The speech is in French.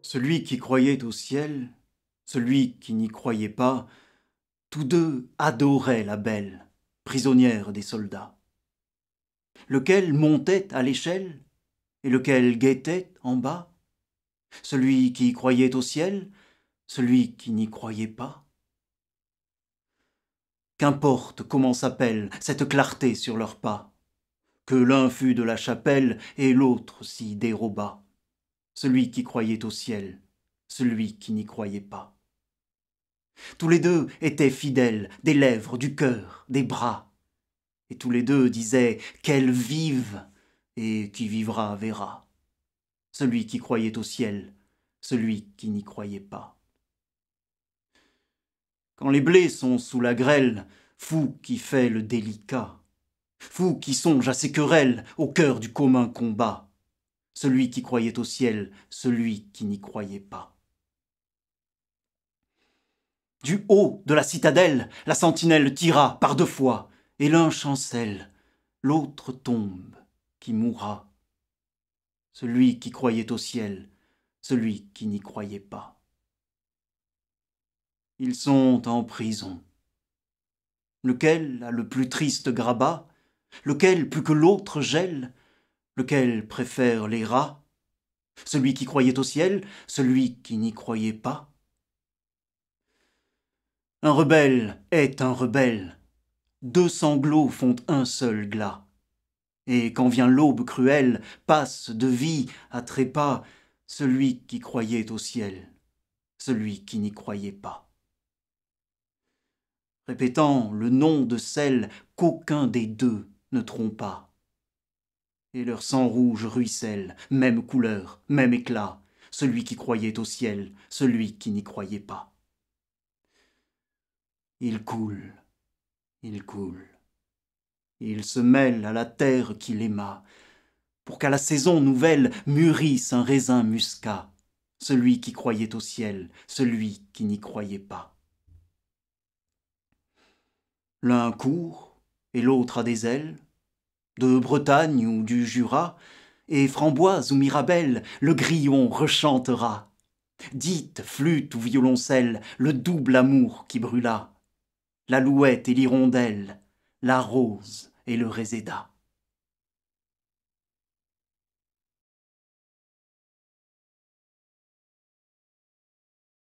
Celui qui croyait au ciel, celui qui n'y croyait pas, tous deux adoraient la belle, prisonnière des soldats. Lequel montait à l'échelle et lequel guettait en bas? Celui qui croyait au ciel, celui qui n'y croyait pas? Qu'importe comment s'appelle cette clarté sur leurs pas, que l'un fût de la chapelle et l'autre s'y déroba. Celui qui croyait au ciel, celui qui n'y croyait pas. Tous les deux étaient fidèles, des lèvres, du cœur, des bras. Et tous les deux disaient qu'elle vive, et qui vivra verra. Celui qui croyait au ciel, celui qui n'y croyait pas. Quand les blés sont sous la grêle, fou qui fait le délicat, fou qui songe à ses querelles au cœur du commun combat, celui qui croyait au ciel, celui qui n'y croyait pas. Du haut de la citadelle, la sentinelle tira par 2 fois, et l'un chancelle, l'autre tombe, qui mourra. Celui qui croyait au ciel, celui qui n'y croyait pas. Ils sont en prison. Lequel a le plus triste grabat? Lequel plus que l'autre gèle? Lequel préfère les rats? Celui qui croyait au ciel, celui qui n'y croyait pas? Un rebelle est un rebelle. 2 sanglots font un seul glas. Et quand vient l'aube cruelle, passe de vie à trépas celui qui croyait au ciel, celui qui n'y croyait pas. Répétant le nom de celle qu'aucun des deux ne trompa. Et leur sang rouge ruisselle, même couleur, même éclat, celui qui croyait au ciel, celui qui n'y croyait pas. Il coule, il coule. Il se mêle à la terre qu'il aima, pour qu'à la saison nouvelle mûrisse un raisin muscat, celui qui croyait au ciel, celui qui n'y croyait pas. L'un court et l'autre a des ailes, de Bretagne ou du Jura, et framboise ou mirabelle, le grillon rechantera. Dites, flûte ou violoncelle, le double amour qui brûla, l'alouette et l'hirondelle, la rose et le réséda.